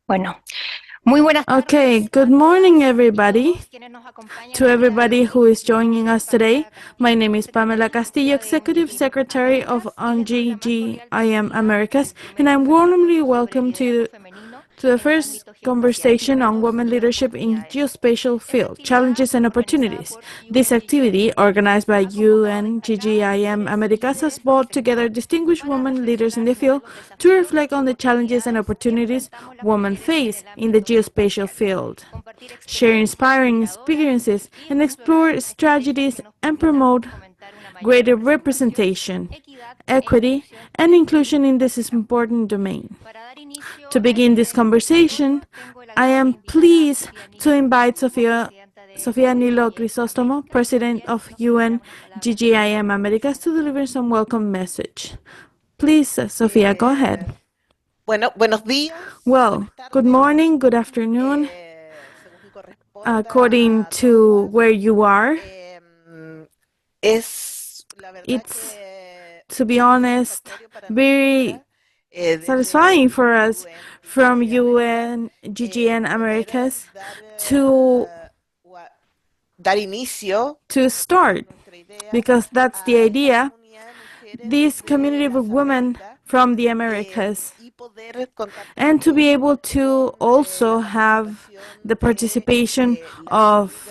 Bueno, muy buenas Okay, good morning, everybody. To everybody who is joining us today, my name is Pamela Castillo, Executive Secretary of UN-GGIM Americas, and I'm warmly welcome to the first conversation on women leadership in geospatial field, challenges and opportunities. This activity, organized by UN-GGIM Americas, has brought together distinguished women leaders in the field to reflect on the challenges and opportunities women face in the geospatial field, share inspiring experiences, and explore strategies and promote greater representation, equity, and inclusion in this important domain. To begin this conversation, I am pleased to invite Sofia Nilo Crisostomo, President of UN-GGIM Americas, to deliver some welcome message. Please, Sofia, go ahead. Buenos días. Well, good morning, good afternoon, according to where you are. Es It's, to be honest, very satisfying for us from UN-GGIM Americas to dar inicio, start, because that's the idea, this community of women from the Americas, and to be able to also have the participation of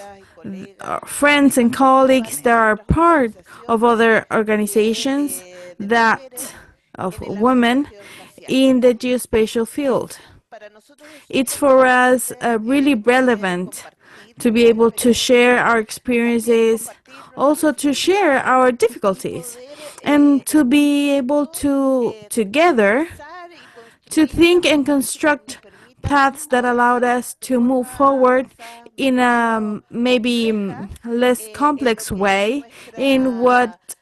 friends and colleagues that are part of other organizations of women in the geospatial field. It's for us really relevant to be able to share our experiences, also to share our difficulties, and to be able to together to think and construct paths that allowed us to move forward in a maybe less complex way in what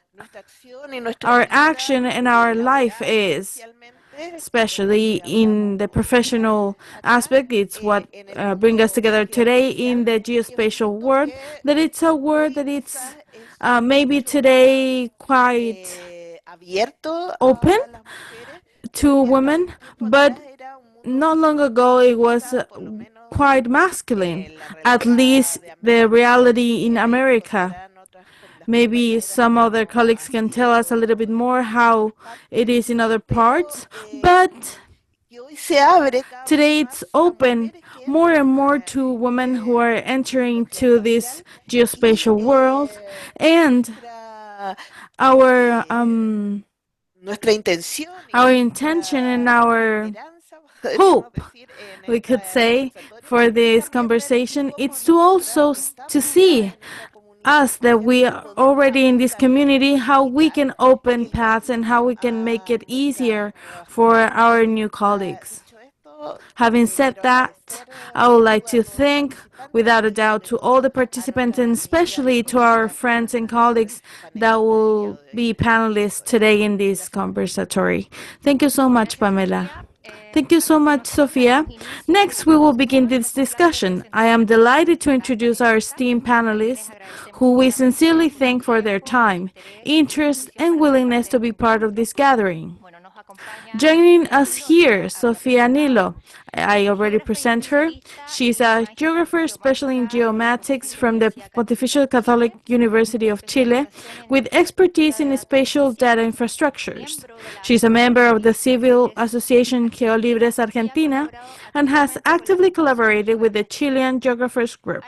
our action and our life is, especially in the professional aspect. It's what brings us together today in the geospatial world, that it's a word that it's maybe today quite open to women, but not long ago it was quite masculine, at least the reality in America. Maybe some other colleagues can tell us a little bit more how it is in other parts, but today it's open more and more to women who are entering to this geospatial world, and our intention and our hope, we could say, for this conversation, it's to also to see us, that we are already in this community, how we can open paths and how we can make it easier for our new colleagues. Having said that, I would like to thank, without a doubt, to all the participants, and especially to our friends and colleagues that will be panelists today in this conversatory. Thank you so much, Pamela. Thank you so much, Sofia. Next, we will begin this discussion. I am delighted to introduce our esteemed panelists, who we sincerely thank for their time, interest, and willingness to be part of this gathering. Joining us here, Sofia Nilo. I already present her. She's a geographer, especially in geomatics, from the Pontifical Catholic University of Chile, with expertise in spatial data infrastructures. She's a member of the civil association GeoLibres Argentina and has actively collaborated with the Chilean Geographers Group.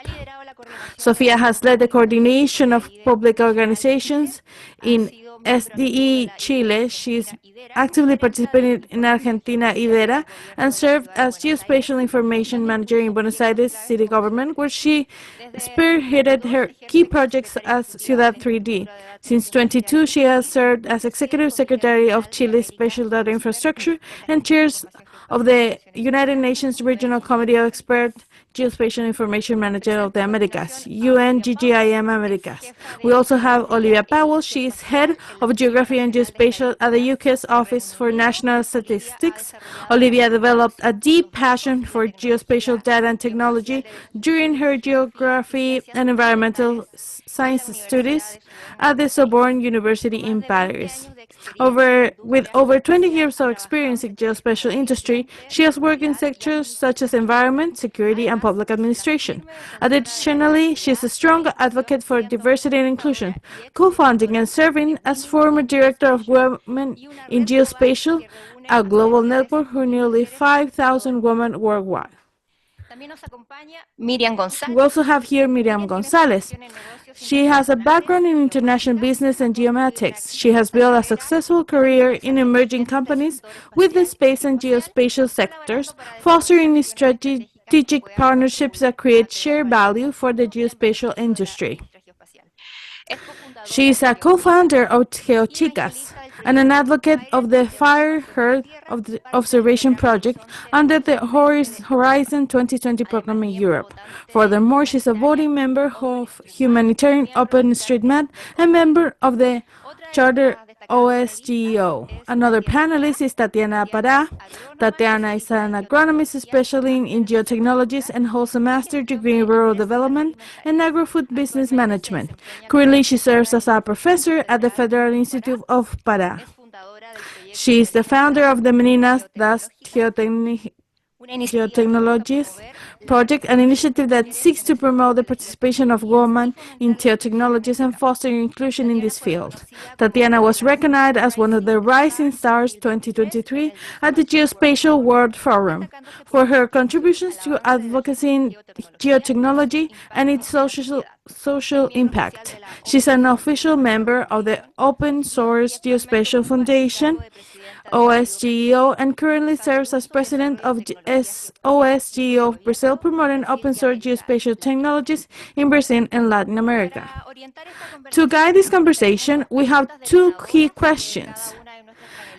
Sofia has led the coordination of public organizations in SDG Chile. She's actively participated in Argentina IDERA and served as Geospatial Information Manager in Buenos Aires city government, where she spearheaded her key projects as Ciudad 3D. Since 2022, she has served as Executive Secretary of Chile's Spatial Data Infrastructure and chairs of the United Nations Regional Committee of Experts Geospatial Information Management of the Americas, UN-GGIM Americas. We also have Olivia Powell. She is head of Geography and Geospatial at the UK's Office for National Statistics. Olivia developed a deep passion for geospatial data and technology during her geography and environmental science studies at the Sorbonne University in Paris. With over 20 years of experience in geospatial industry, she has worked in sectors such as environment, security, and public administration. Additionally, she is a strong advocate for diversity and inclusion, co-founding and serving as former director of Women in Geospatial, a global network for nearly 5,000 women worldwide. We also have here Miriam Gonzalez. She has a background in international business and geomatics. She has built a successful career in emerging companies with the space and geospatial sectors, fostering strategic partnerships that create shared value for the geospatial industry. She is a co-founder of Geochicas and an advocate of the Fire Earth Observation Project under the Horizon 2020 program in Europe. Furthermore, she is a voting member of Humanitarian OpenStreetMap and member of the Charter OSGEO. Another panelist is Tatiana Pará. Tatiana is an agronomist specializing in geotechnologies and holds a master's degree in rural development and agri-food business management. Currently, she serves as a professor at the Federal Institute of Pará. She is the founder of the Meninas das Geotechnologies project, an initiative that seeks to promote the participation of women in geotechnologies and foster inclusion in this field. Tatiana was recognized as one of the Rising Stars 2023 at the Geospatial World Forum for her contributions to advocacy in geotechnology and its social impact. She's an official member of the Open Source Geospatial Foundation, OSGEO, and currently serves as president of OSGEO of Brazil, promoting open source geospatial technologies in Brazil and Latin America. To guide this conversation, we have two key questions.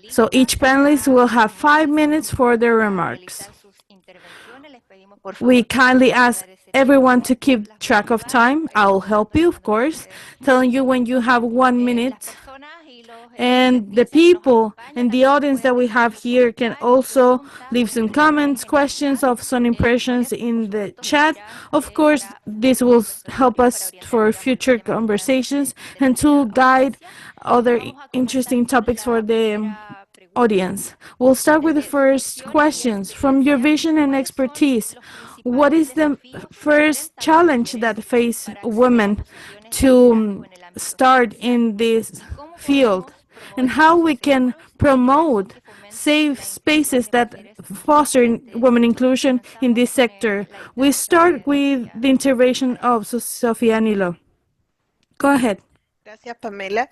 So each panelist will have 5 minutes for their remarks. We kindly ask everyone to keep track of time. I'll help you, of course, telling you when you have 1 minute. And the people in the audience that we have here can also leave some comments, questions, of some impressions in the chat. Of course, this will help us for future conversations and to guide other interesting topics for the audience. We'll start with the first questions. From your vision and expertise, what is the first challenge that face women to start in this field, and how we can promote safe spaces that foster women inclusion in this sector? We start with the intervention of Sofia Nilo. Go ahead. Gracias, Pamela.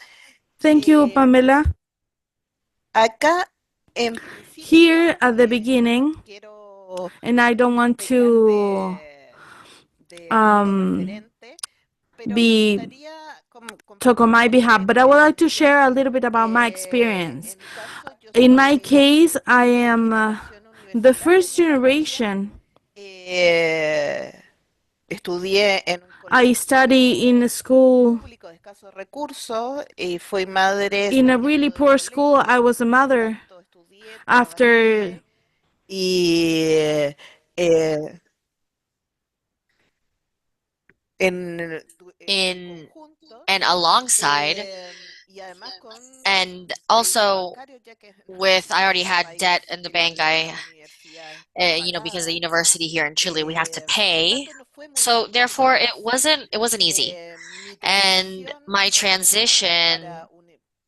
Thank you, Pamela. Acá, here at the beginning, and I don't want to talk on my behalf, but I would like to share a little bit about my experience. In my case, I am the first generation. I study in a school, in a really poor school. I was a mother after and alongside, and also with, I already had debt in the bank. Because the university here in Chile, we have to pay. So therefore, it wasn't easy. And my transition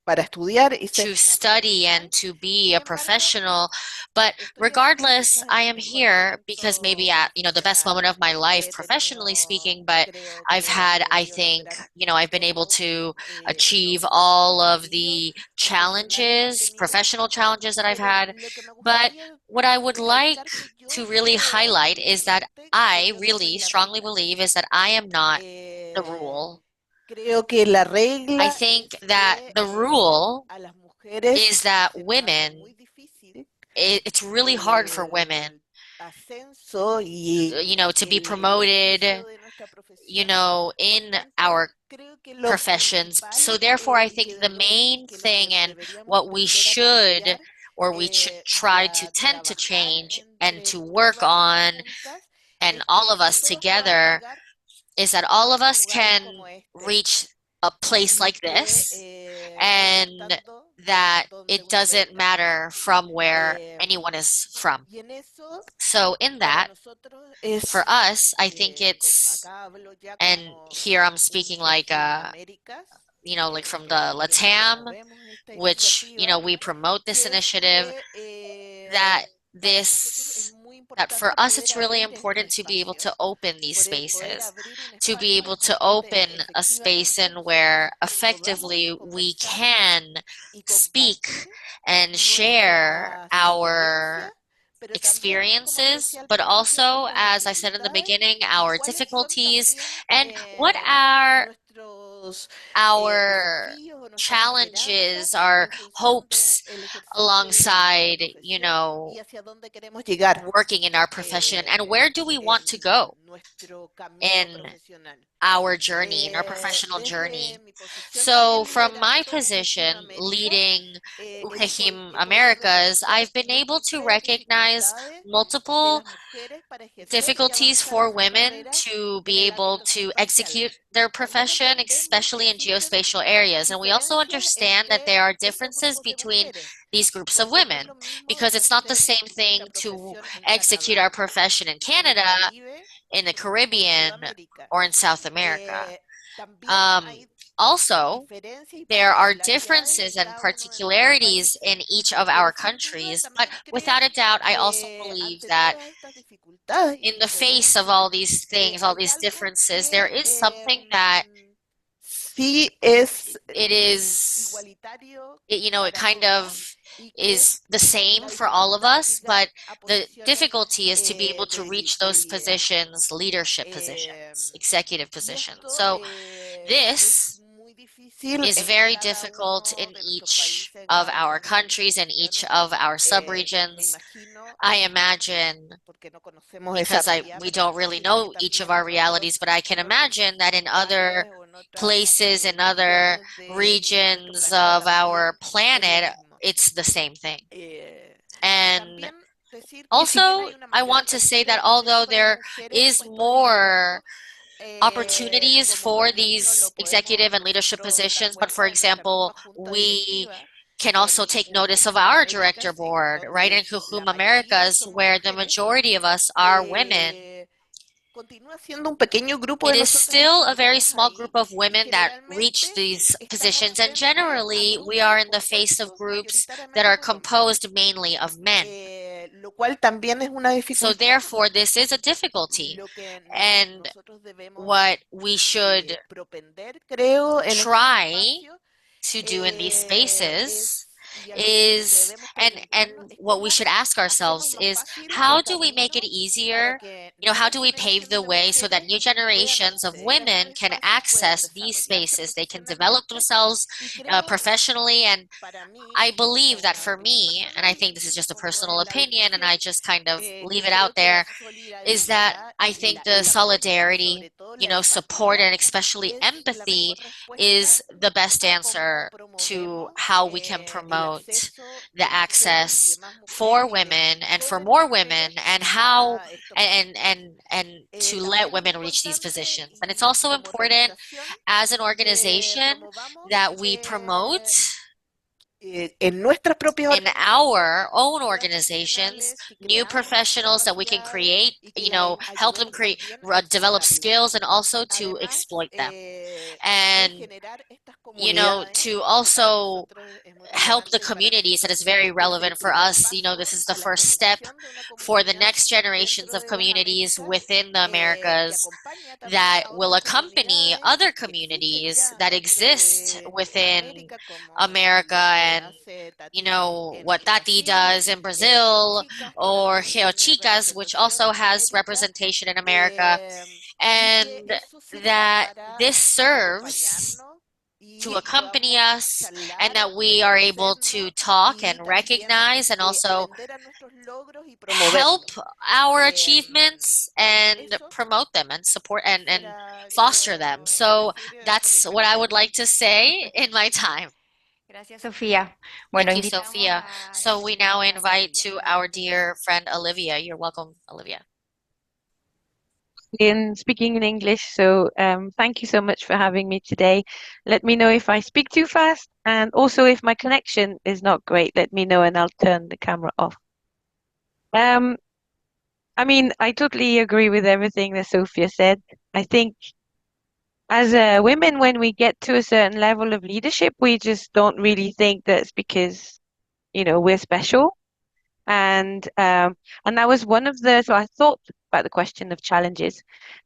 to study and to be a professional, but regardless, I am here because maybe at the best moment of my life, professionally speaking, but I've had, I think, I've been able to achieve all of the challenges, professional challenges that I've had. But what I would like to really highlight is that I really strongly believe is that I am not the rule. I think that the rule is that women, it's really hard for women ascenso y to be el promoted, beneficio de nuestra profesión. Por in tanto, our creo que lo professions. principal So therefore, I y think que the de lo main que thing and deberíamos what we tender a should cambiar or we should y try to a tend to trabajar change and entre to work todas y on, juntas and es all que of us todos podamos together, llegar is that a all of otros us lugares can como este reach a place y like que this, no and importando that dónde it uno doesn't venga. matter from where Eh, anyone is from. y en eso, So in para that, nosotros for es, us, I think it's, acá hablo ya and como here I'm un speaking like, GIM Américas, like from the que LATAM, promovemos esta which, iniciativa, we promote this que es initiative, que that para nosotros es this, muy that for importante us poder it's really abrir estos important to be able to espacios, open these poder spaces, abrir un to be espacio able to en donde open a space efectivamente in nosotros where podamos effectively we conversar can y speak compartir and share nuestras our experiencias, pero también, como le experiences, decía al but principio, also, nuestras as I said in the dificultades beginning, y our cuáles son difficulties también and what are nuestros our desafíos o nuestras esperanzas challenges, our en función hopes del ejercicio de nuestra alongside, profesión y hacia dónde queremos llegar working in our profession, and where do we want to en go nuestro camino in profesional. our journey, in our professional Desde journey. mi posición So, también from my liderando UGIM position Américas, leading estoy, UGGIM he podido Americas, reconocer I've been able to múltiples recognize dificultades de multiple las mujeres para ejercer y difficulties avanzar en for sus women carreras to en be el able ámbito to geoespacial. execute their También profession, entendemos que especially in existen geospatial areas. And we also diferencias understand that entre there are estos differences grupos de between mujeres, these groups of porque no es women, lo mismo because it's not the ejercer same nuestra thing to profesión en execute Canadá, our profession in en el Canada, Caribe in the o en Caribbean, Sudamérica. or in South America. También Um, hay Also, diferencias y there are particularidades en differences and cada uno de nuestros particularities países, in each of pero our sin duda countries, but también without creo a doubt, I also que believe ante that todas estas dificultades y in the face of diferencias all these things, all hay these algo differences, there que is something that sí es it is, igualitario it para kind todas of y que es is the same la for all of dificultad de us, llegar but a the posiciones difficulty is to be able to reach de those liderazgo. positions, leadership Eh, positions, executive y positions. esto So es this muy difícil is en very cada difficult uno in de nuestros each países, en of cada una our de nuestras countries and each instituciones. of our Me subregions. imagino, I imagine, porque no conocemos esa because realidad, we pero me don't really imagino que know each of también our en realities, but I can en otros imagine that in other lugares o en otras places, in other regiones de nuestro regions planeta of our también es lo planet, mismo. it's the same thing. Eh, And También decir que si bien also, hay una I mayor want to say apertura that de although acceso para there mujeres a is puestos de more liderazgo, opportunities como for por ejemplo these lo podemos executive and leadership nosotros dar positions, but for cuenta en nuestra example, misma junta we directiva can also en take notice of UGIM our director Américas, en board, right? In donde la Kuhum mayoría Americas, somos where the mujeres, majority of us are women. continúa siendo un pequeño grupo It de is nosotras las still que a very llegamos small ahí group of y women that reach generalmente these estamos positions, and frente a generally we grupos are in the face of compuestos groups that mayoritariamente are por hombres, composed mainly of men. lo cual también es una So dificultad. therefore, this is a difficulty. Lo que And nosotros debemos what we should propender, creo, en estos try espacios to do in these spaces y a lo que is debemos and preguntarnos es what we cómo should ask hacemos ourselves más is fácil el how do we make it camino para easier? que How nuevas do we pave generaciones the de way so that mujeres new puedan generations of acceder a estos women can espacios, puedan access these desarrollarse spaces? They can develop profesionalmente themselves y creo professionally. And para mí, I esta es believe that una for opinión me, and I personal, think this is no just a son todas personal las de opinion, and UGIM, I just kind of leave que it out creo que la there, is that solidaridad I y think the el apoyo y solidarity, sobre todo la support, empatía and especially es la empathy mejor respuesta is the best a cómo answer to promovemos how we can el promote acceso the de mujeres y access demás for mujeres y de women and for jóvenes more women, mujeres and how a estos puestos. and to let También es women reach these importante positions. And it's y also como important organización as an que organization promovamos that we promote en nuestras propias in organizaciones our own nuevas organizations profesionales, que new creamos nuevas professionals that we can capacidades create, y que help them ayudemos create, también a develop explotarlas. skills and also to Además, exploit them. el And, generar estas comunidades que para also nosotros es muy help the relevante y para communities. That nosotros is very es el relevant for primer us. paso This is the a la first step generación de una for the comunidad next generations dentro of de las communities Américas within the que Americas acompaña también that a will otras accompany comunidades other que existen communities ya that dentro exist de within América, como America, lo que and hace Tati what en Tati Brasil, does in Brazil, Geochicas, que or también tiene Geochicas, which also representación en has América, representation in America, eh, y que and eso sirva that para this serves acompañarnos to accompany us, and that we are able to talk and recognize and also help our achievements and promote them and support and foster them. So that's what I would like to say in my time. Gracias, Sofía. Thank Bueno, you, invitamos Sophia. So we now invite to our dear friend Olivia. You're welcome, Olivia. in speaking in English. So thank you so much for having me today. Let me know if I speak too fast, and also if my connection is not great, let me know and I'll turn the camera off. I mean, I totally agree with everything that Sophia said. I think as women, when we get to a certain level of leadership, we just don't really think that's because, we're special. And that was one of so I thought about the question of challenges,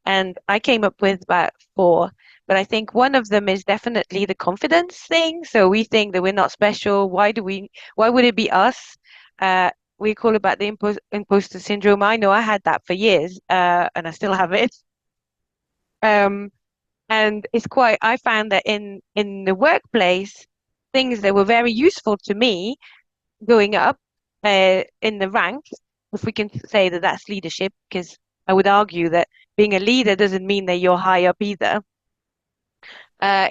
and I came up with about 4. But I think one of them is definitely the confidence thing. So we think that we're not special. Why would it be us? We call it about the imposter syndrome. I know I had that for years, and I still have it. And I found that in the workplace, things that were very useful to me going up in the ranks, if we can say that that's leadership, because I would argue that being a leader doesn't mean that you're high up either.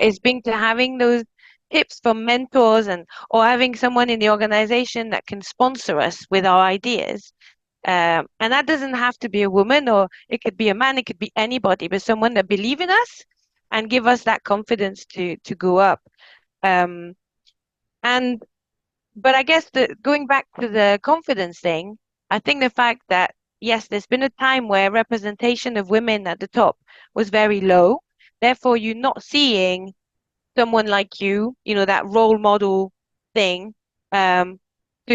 Is being to having those tips from mentors or having someone in the organization that can sponsor us with our ideas. And that doesn't have to be a woman, or it could be a man, it could be anybody, but someone that believe in us and give us that confidence to go up. But I guess going back to the confidence thing, I think the fact that, yes, there's been a time where representation of women at the top was very low. Therefore, you're not seeing someone like that role model thing, to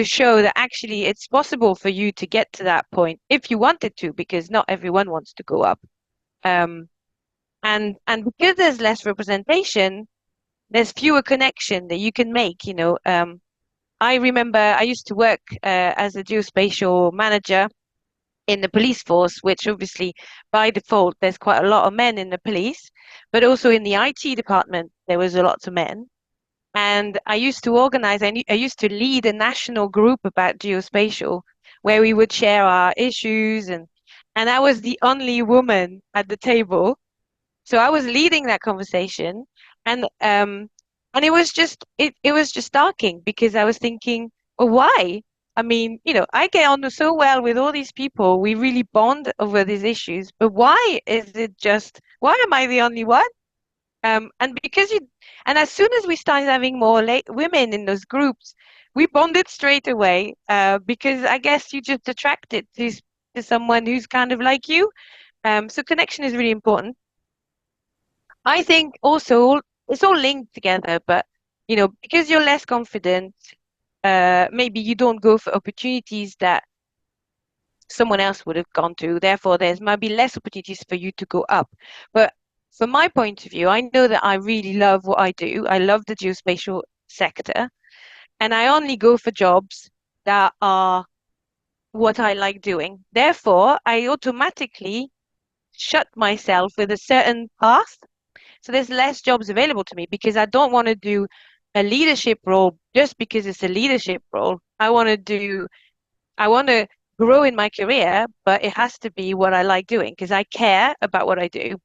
show that actually it's possible for you to get to that point if you wanted to, because not everyone wants to go up. And because there's less representation, there's fewer connection that you can make, I remember I used to work as a geospatial manager in the police force, which obviously by default there's quite a lot of men in the police, but also in the IT department there was a lot of men. And I used to organize, I used to lead a national group about geospatial where we would share our issues, and I was the only woman at the table. So I was leading that conversation, and it was just starking, because I was thinking, well, why? I mean, I get on so well with all these people. We really bond over these issues, but why am I the only one? And as soon as we started having more women in those groups, we bonded straight away, because I guess you just attracted to someone who's kind of like you. So connection is really important. I think also it's all linked together, but because you're less confident, maybe you don't go for opportunities that someone else would have gone to. Therefore, there's might be less opportunities for you to go up. But from my point of view, I know that I really love what I do. I love the geospatial sector, and I only go for jobs that are what I like doing. Therefore, I automatically shut myself with a certain path. So there's less jobs available to me, because I don't want to do a leadership role just because it's a leadership role. I want to grow in my career, but it has to be what I like doing, because I care about what I do.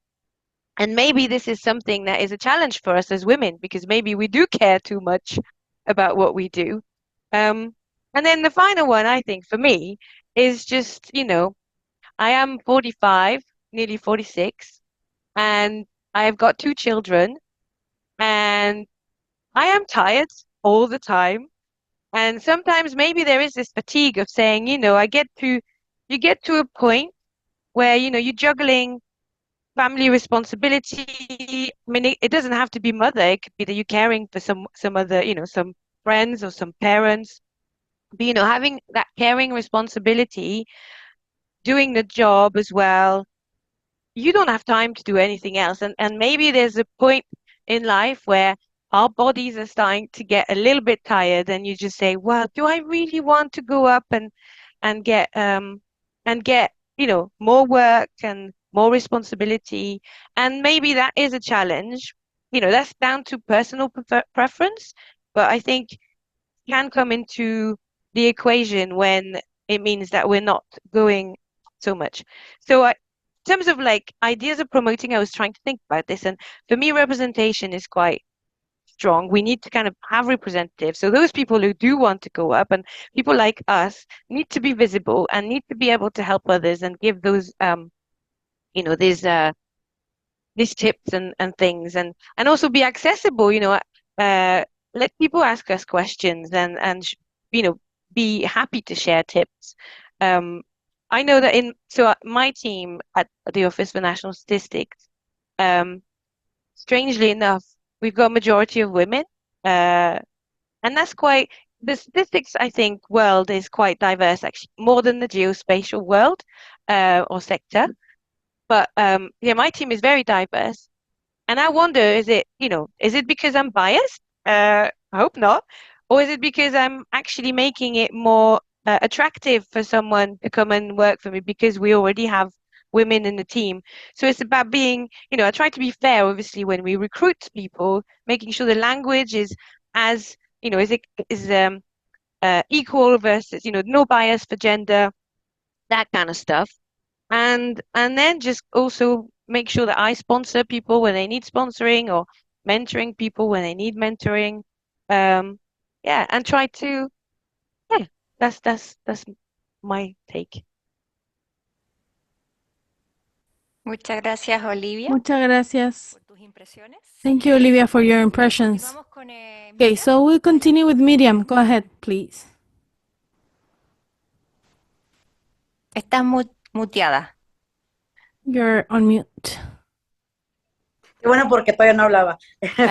And maybe this is something that is a challenge for us as women, because maybe we do care too much about what we do. And then the final one, I think, for me is just, I am 45, nearly 46, and I've got 2 children, and I am tired all the time. And sometimes maybe there is this fatigue of saying, you get to a point where, you're juggling family responsibility. I mean, it doesn't have to be mother. It could be that you're caring for some other, some friends or some parents. But, having that caring responsibility, doing the job as well, you don't have time to do anything else. And maybe there's a point in life where our bodies are starting to get a little bit tired, and you just say, well, do I really want to go up and get more work and more responsibility? And maybe that is a challenge. that's down to personal preference, but I think can come into the equation when it means that we're not going so much. So in terms of like ideas of promoting, I was trying to think about this, and for me, representation is quite strong. We need to kind of have representatives. So those people who do want to go up and people like us need to be visible and need to be able to help others and give those these tips and things and also be accessible, let people ask us questions and be happy to share tips. Um, I know that my team at the Office for National Statistics, strangely enough, we've got a majority of women, and that's quite the statistics, I think, world is quite diverse, actually, more than the geospatial world or sector. But yeah, my team is very diverse. And I wonder, is it because I'm biased? I hope not. Or is it because I'm actually making it more attractive for someone to come and work for me because we already have women in the team? So it's about being, I try to be fair, obviously, when we recruit people, making sure the language is as, is equal versus, no bias for gender, that kind of stuff. And then just also make sure that I sponsor people when they need sponsoring or mentoring people when they need mentoring. Yeah, and try to yeah, that's my take. Muchas gracias, Olivia, Muchas gracias. por tus impresiones. Thank you, Olivia, for your impressions. Continuamos con Okay, Miriam. so we'll continue with Miriam. Go ahead, please. Estás muteada. You're on mute. Qué bueno porque todavía no hablaba.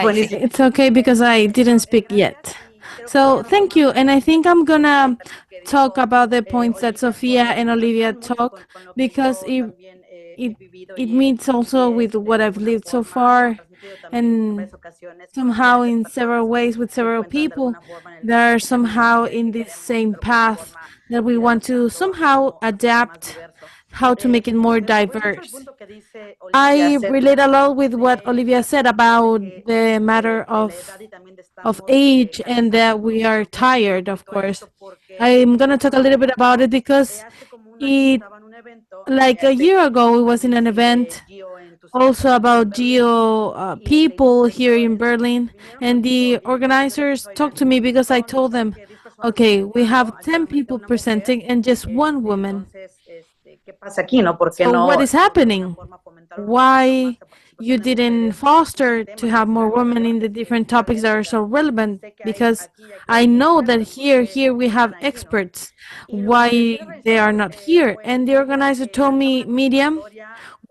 Buenísimo. It's okay because I didn't speak yet. So thank you. And I think I'm gonna talk about the points that Sofia and Olivia talk because it meets also with what I've lived so far, and somehow in several ways with several people that are somehow in this same path that we want to somehow adapt how to make it more diverse. I relate a lot with what Olivia said about the matter of age and that we are tired, of course. I'm going to talk a little bit about it because like a year ago, it was in an event also about geo people here in Berlin, and the organizers talked to me because I told them, okay, we have 10 people presenting and just one woman. So what is happening? Why you didn't foster to have more women in the different topics that are so relevant? Because I know that here we have experts. Why they are not here? And the organizer told me, Miriam,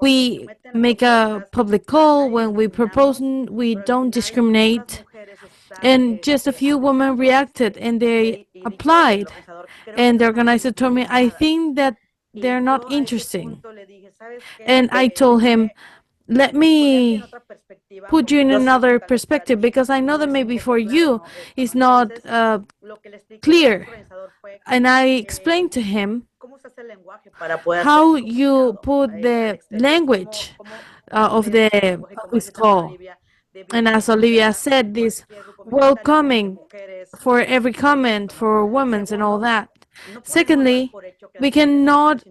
we make a public call when we propose, we don't discriminate. And just a few women reacted and they applied. And the organizer told me, I think that they're not interesting. And I told him, let me put you in another perspective because I know that maybe for you it's not clear. And I explained to him how you put the language of this call. And as Olivia said, this welcoming for every comment for women and all that. Secondly, we cannot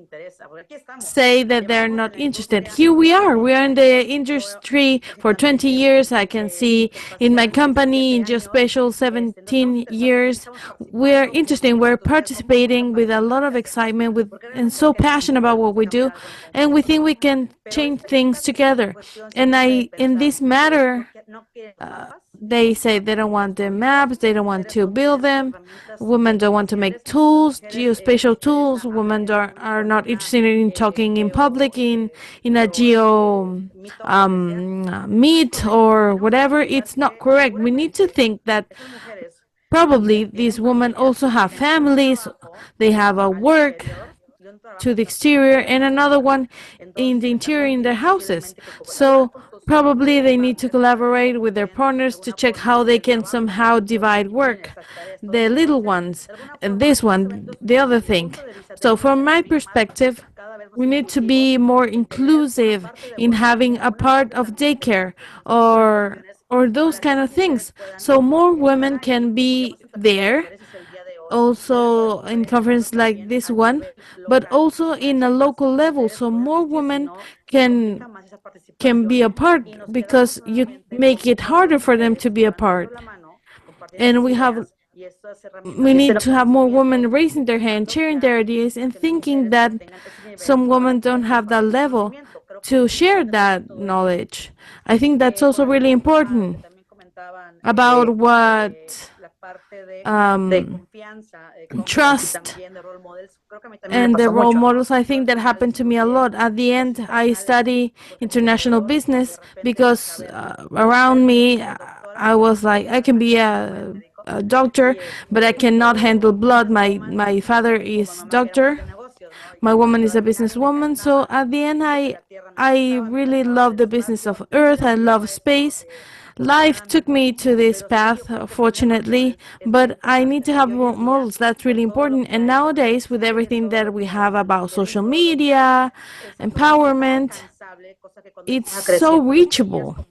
say that they're not interested. Here we are in the industry for 20 years. I can see in my company in Geospatial 17 years. We're interested, we're participating with a lot of excitement and so passionate about what we do, and we think we can change things together. And in this matter, they say they don't want the maps, they don't want to build them. Women don't want to make tools, geospatial tools. Women are not interested in talking in public in a geo meet or whatever. It's not correct. We need to think that probably these women also have families, they have a work to the exterior and another one in the interior in their houses. So probably they need to collaborate with their partners to check how they can somehow divide work. The little ones, and this one, the other thing. So from my perspective, we need to be more inclusive in having a part of daycare or or those kind of things. So more women can be there, also in conference like this one, but also in a local level, so more women can be a part, because you make it harder for them to be a part. And we need to have more women raising their hand, sharing their ideas, and thinking that some women don't have that level to share that knowledge. I think that's also really important about what trust and the role models. I think that happened to me a lot. At the end, I study international business because around me, I was like, I can be a doctor, but I cannot handle blood. My father is doctor. My woman is a businesswoman. So at the end, I really love the business of Earth. I love space. Life took me to this path, fortunately, but I need to have role models. That's really important. And nowadays, with everything that we have about social media, empowerment, it's so reachable.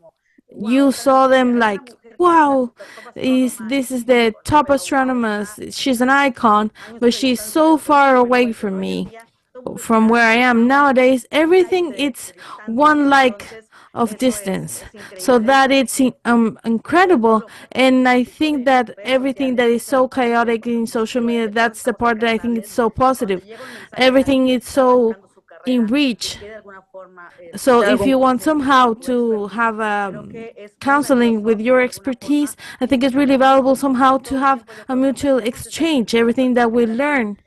You saw them like, wow, this is the top astronomer. She's an icon, but she's so far away from me, from where I am nowadays. Everything it's one like of distance, so that it's incredible. And I think that everything that is so chaotic in social media, that's the part that I think it's so positive. Everything is so in reach. So if you want somehow to have counseling with your expertise, I think it's really valuable somehow to have a mutual exchange. Everything that we learn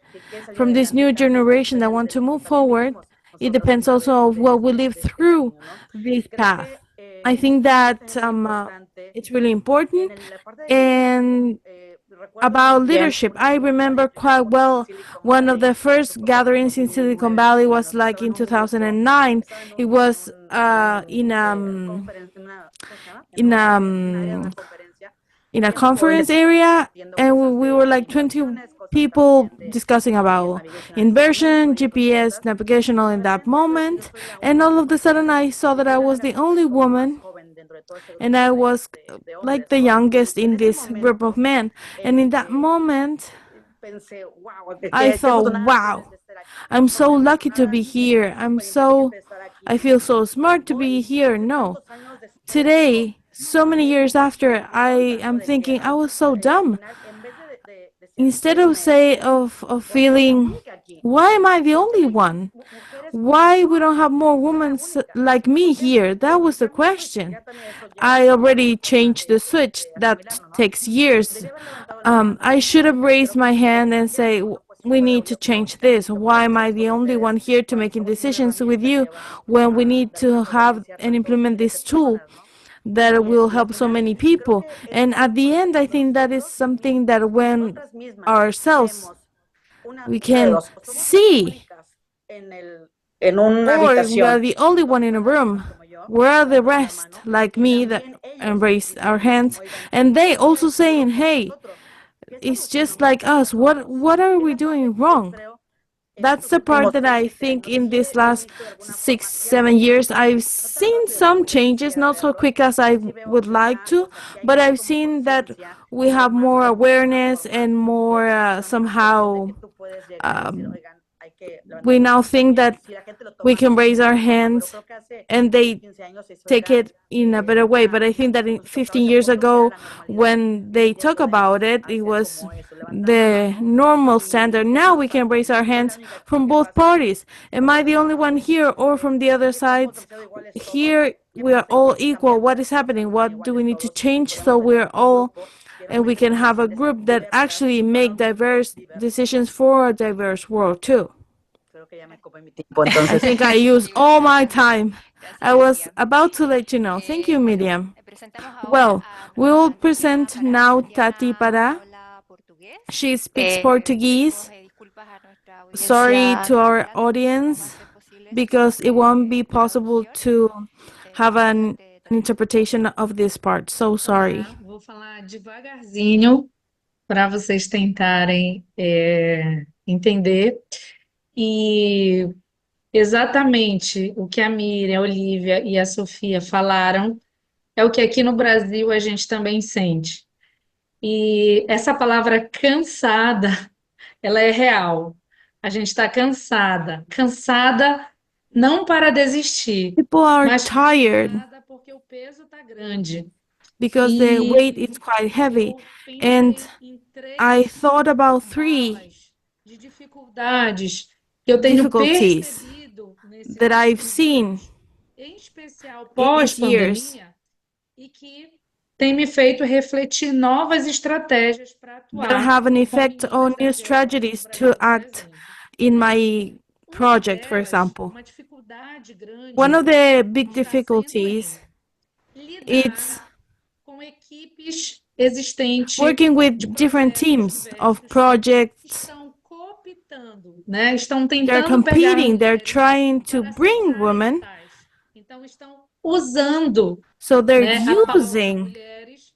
from this new generation that want to move forward, it depends also of what we live through this path. I think that it's really important. And about leadership, I remember quite well one of the first gatherings in Silicon Valley was like in 2009. It was in in a conference area, and we were like 20 people discussing about inversion, GPS, navigation, all in that moment. And all of a sudden, I saw that I was the only woman, and I was like the youngest in this group of men. And in that moment, I thought, wow, I'm so lucky to be here. I feel so smart to be here. No, today, so many years after, I am thinking I was so dumb. Instead of feeling, why am I the only one? Why we don't have more women like me here? That was the question. I already changed the switch. That takes years. I should have raised my hand and say, we need to change this. Why am I the only one here to making decisions with you when we need to have and implement this tool that will help so many people? And at the end, I think that is something that when ourselves we can see, or we are the only one in a room, where are the rest like me that embrace our hands, and they also saying, hey, it's just like us. What are we doing wrong? That's the part that I think in this last 6, 7 years, I've seen some changes, not so quick as I would like to, but I've seen that we have more awareness and more somehow we now think that we can raise our hands and they take it in a better way. But I think that 15 years ago, when they talk about it, it was the normal standard. Now we can raise our hands from both parties. Am I the only one here or from the other sides? Here we are all equal. What is happening? What do we need to change so we're all and we can have a group that actually make diverse decisions for a diverse world too? I think I used all my time. I was about to let you know. Thank you, Miriam. Well, we will present now Tati Para. She speaks Portuguese. Sorry to our audience, because it won't be possible to have an interpretation of this part. So sorry. Vou falar devagarzinho para vocês tentarem entender. E exatamente o que a Miriam, a Olivia e a Sofia falaram é o que aqui no Brasil a gente também sente. E essa palavra cansada, ela é real. A gente está cansada. Cansada não para desistir, People are mas tired cansada porque o peso está grande. because the weight is quite heavy. Eu And pensei em I três thought about three falas de dificuldades que eu tenho difficulties percebido nesses that I've últimos seen anos, em especial in these years pós-pandemia, e que tem me feito refletir novas estratégias para that atuar have an com effect on meninas da new Geórgia e do strategies to Brasil, por act exemplo. in my project, for example. Uma dificuldade grande One of the big está sendo difficulties it's lidar com equipes existentes working de with different projetos teams of diversos que projects. estão cooptando, né? Estão They're tentando pegar competing, they're mulheres trying to para bring acessar women, editais. Então estão usando, so they're né, a pauta using mulheres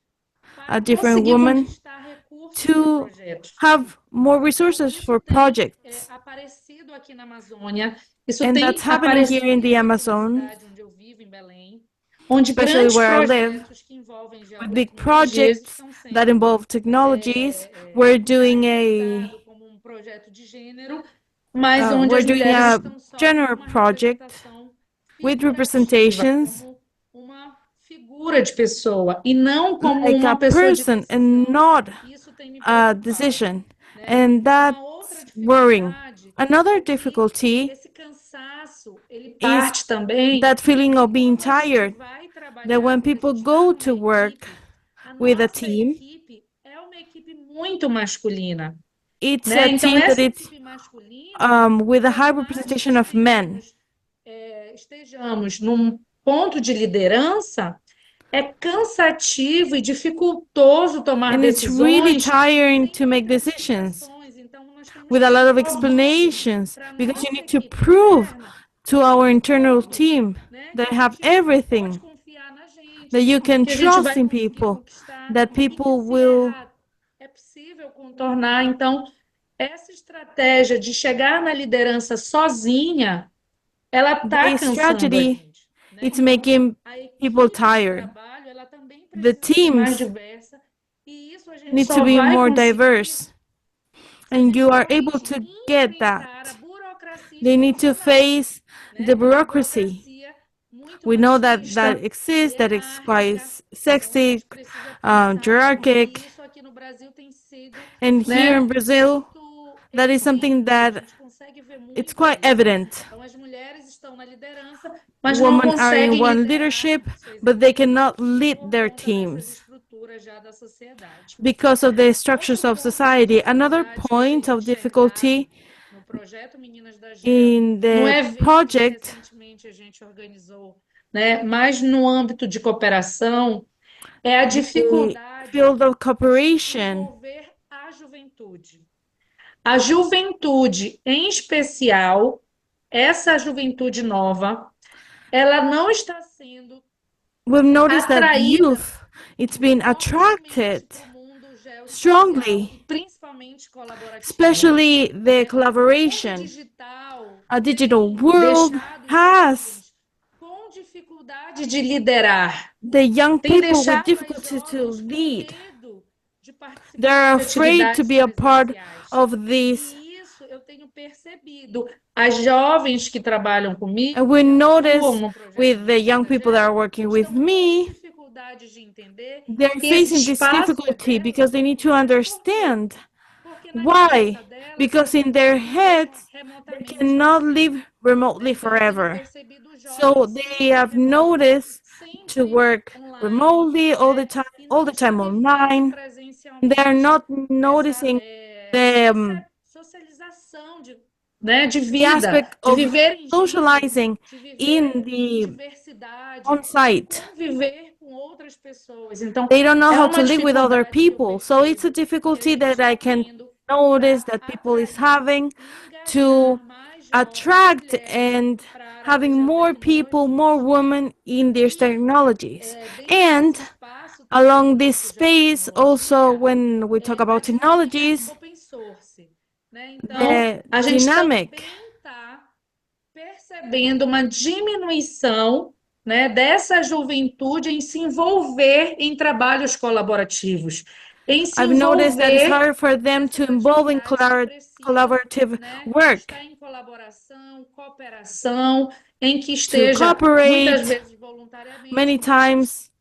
a para different conseguir woman conquistar recursos para to projetos. have more Então, resources isso for tem projects. aparecido aqui na Amazônia, isso And tem that's happening here in aparecido the aqui na Amazon, cidade onde eu vivo, em Belém, onde especially grandes where I live, projetos que envolvem with big geotecnologias projects estão that sendo involve technologies. We're doing caracterizado como um projeto de gênero, mas onde we're as doing mulheres a estão só general com uma project representação with figurativa, representations como uma figura de pessoa e não como like a uma pessoa de person and decisão. not Isso tem me a preocupado, decision, né? and Uma outra that's worrying. dificuldade Another é que difficulty esse cansaço, ele is parte também that feeling of being quando a gente tired, vai trabalhar, that when quando a people gente está go numa to work equipe, a with a nossa team, equipe é uma equipe muito masculina, it's né? a Então team that essa it's equipe masculina, with a high por mais que representation of men. estejamos num ponto de liderança, é cansativo e dificultoso tomar And it's really decisões tiring sem to make muitas decisions explicações. Então, nós temos with que a lot estar of provando explanations para a because you nossa need to equipe prove interna to que our tem internal tudo, team né? that Que a have gente pode everything, confiar na gente, that you can que a gente vai trust in conseguir people, conquistar that e que people se will. errar é possível contornar. Então, essa estratégia de chegar na liderança sozinha, ela está The cansando a strategy gente, né? it's Então, making a people equipe de tired. trabalho, ela também The precisa ser mais teams diversa, e isso a gente need to só be vai more conseguir diverse, se a and gente you are able realmente to get enfrentar a that. burocracia They need to institucional, face né? the Que é uma bureaucracy. burocracia muito We know that machista, exists, that it's quite hierárquica. Então, a gente sexy, precisa pensar, hierarchic, e isso aqui no Brasil tem sido, and here né, in Brazil, muito that is something evidente. A that gente consegue ver it's muito quite isso. evident. Então, as mulheres estão na liderança, mas não Women are in conseguem one liderar leadership, suas but they equipes cannot lead por their conta dessas teams estruturas já da sociedade. because of the structures Outro of ponto de society. Another dificuldade que eu point tenho of difficulty enxergado no projeto Meninas da Geo, in num the evento que project, recentemente a gente organizou, né, mais no âmbito de cooperação, é a the dificuldade field of de cooperation. envolver a juventude. A juventude, em especial, essa juventude nova, ela não está sendo We've noticed that atraída youth, it's been attracted para o mundo geoespacial, strongly, principalmente colaborativo. especially the O mundo collaboration. digital A digital tem world deixado os has jovens com dificuldade de liderar, the young tem people with deixado as difficulty to jovens com lead. medo de participar They're de afraid to atividades be a part presenciais. of this. E isso eu tenho percebido. As jovens que trabalham comigo, And we que atuam notice no projeto with the young Meninas da people that Geo, are working with estão com me, dificuldade de entender they're que esse facing this espaço é difficulty delas. because they need to Mas por quê? understand Porque na why. cabeça delas, Because in elas their não vivem heads, they remotamente para cannot sempre. live remotely Então, eu tenho forever. percebido So jovens they sempre have remoto, noticed to sempre work online, remotely né? E all não the está time vivendo online. They're presencialmente not essa noticing the socialização né, de the vida, aspect de of viver em grupo, socializing de viver in em the diversidade, on site. conviver com outras pessoas. Então, They don't know é how uma to live with other dificuldade que eu people. So it's a percebo que difficulty eles that I estão can tendo notice para that people is atrair having e to engajar mais jovens attract mulheres and para a área da having more people, more geotecnologia. women in these technologies. Dentro And desse espaço along this tecnológico space, also geotecnologia, when we talk a about dinâmica é technologies, open source, né? Então, the a gente dynamic também está percebendo uma diminuição né, dessa juventude em se envolver em trabalhos colaborativos, em se I've noticed that it's envolver harder for them to nessas involve in atividades que precisam, collaborative né, work, estar em colaboração, cooperação, em que to esteja muitas cooperate. vezes voluntariamente, Many times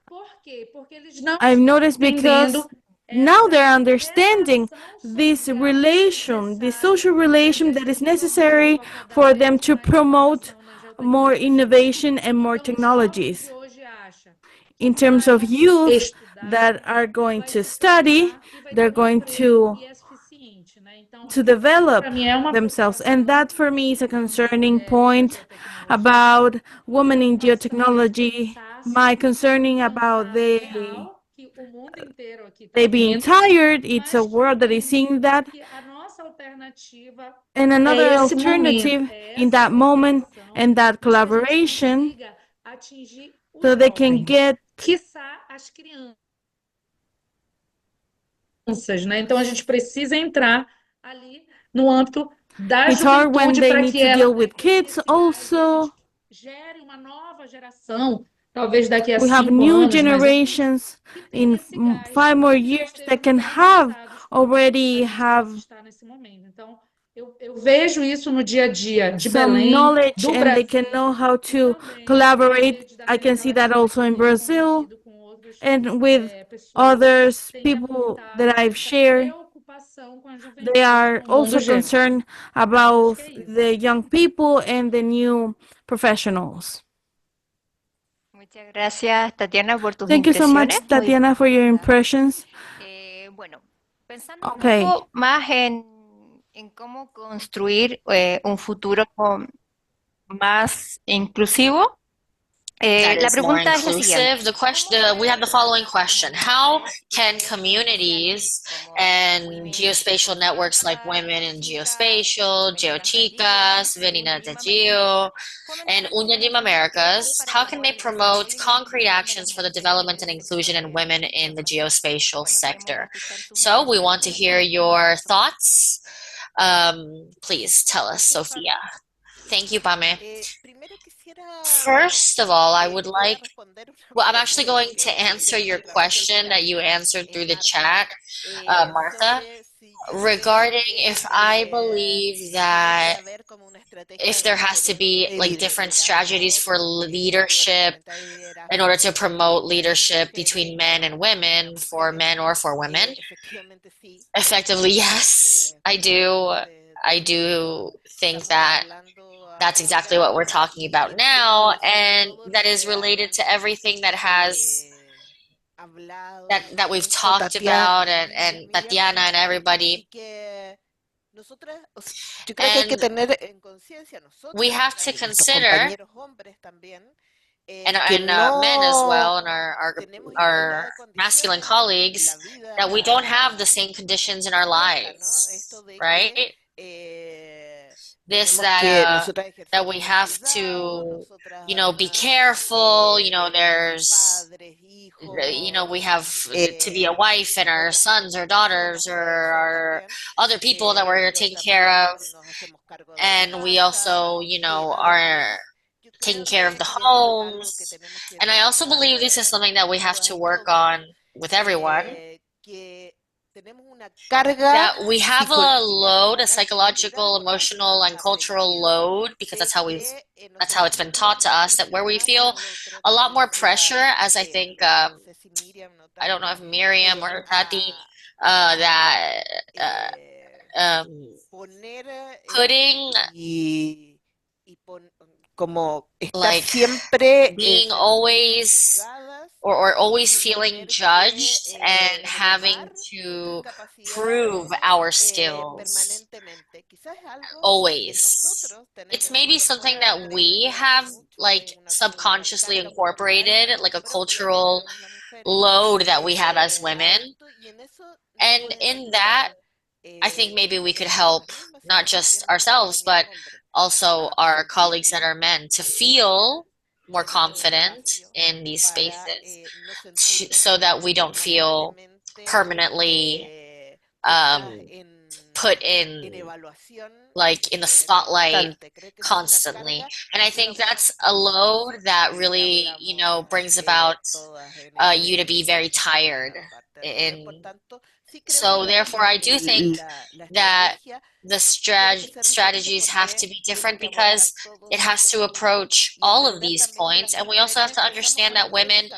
por quê? Porque eles não I've estão noticed because entendendo now they're essa understanding relação this social relation, this necessária social para que relation a that is gente necessary promova cada for them vez to mais promote inovação nas more geotecnologias. innovation and more Então, o jovem que technologies. hoje acha In que terms of vai youth that estudar, are going vai to se study, formar e vai ter they're um going emprego e é suficiente, né? Então, to isso para develop mim é uma themselves. preocupação And that for me is a com as concerning mulheres da point geotecnologia. about Uma women in preocupação que é geotechnology, my cansaço, concerning um about cansaço real que o mundo inteiro aqui está they being vendo, tired. It's a mas world that is também seeing that. que a nossa alternativa And é another esse momento, alternative é in essa that moment cooperação, and that de que a gente collaboration consiga atingir os so they can jovens, get quiçá as crianças, né? Então a gente precisa entrar ali no âmbito da it's hard when juventude they para need que to ela deal with tenha kids esse gás e a also. gente gere uma nova geração, talvez daqui a We have 5 new anos, mais ou menos, generations que tenha in esse gás, 5 more que já years that estejam can have capacitados como a already gente possa have estar nesse momento. Então, eu vejo isso no dia a dia de some Belém, knowledge do and they can Brasil know how e to também nas collaborate. redes da I can América see that Latina also que eu in tenho Brazil convivido com outras and with pessoas, others têm people apontado that I've essa shared. preocupação com a They juventude are no mundo also gê. concerned Então, acho about que é isso. the young people and the new professionals. Muchas gracias, Tatiana, por tus Thank you so much, impresiones. Muy Tatiana, for your impressions. bueno, pensando un Okay. poco más en cómo construir un futuro más inclusivo, that la is more pregunta es la siguiente. inclusive. We have the following question. How can communities and geospatial networks like Women in Geospatial, Geochicas, Venina de Geo, and UN-GGIM Americas, how can they promote concrete actions for the development and inclusion in women in the geospatial sector? So we want to hear your thoughts. Please tell us, Sophia. Thank you, Pame. First of all, I'm actually going to answer your question that you answered through the chat, Martha, regarding if I believe that if there has to be like different strategies for leadership in order to promote leadership between men and women, for men or for women. Effectively, yes, I do. I do think that that's exactly what we're talking about now, and that is related to everything that we've talked about and Tatiana and everybody. And we have to consider, and men as well, and our masculine colleagues, that we don't have the same conditions in our lives, right? That we have to, be careful. We have to be a wife, and our sons or daughters or our other people that we're taking care of, and we also, are taking care of the homes. And I also believe this is something that we have to work on with everyone. That we have a load, a psychological, emotional, and cultural load, because that's how it's been taught to us, that where we feel a lot more pressure, as I think, I don't know if Miriam or Tati, that putting like being always or always feeling judged and having to prove our skills always. It's maybe something that we have like subconsciously incorporated, like a cultural load that we have as women. And in that, I think maybe we could help not just ourselves, but also our colleagues that are men to feel more confident in these spaces, so that we don't feel permanently put in like in the spotlight constantly. And I think that's a load that really, brings about you to be very tired. And so therefore, I do think that the strategies have to be different because it has to approach all of these points. And we also have to understand that women,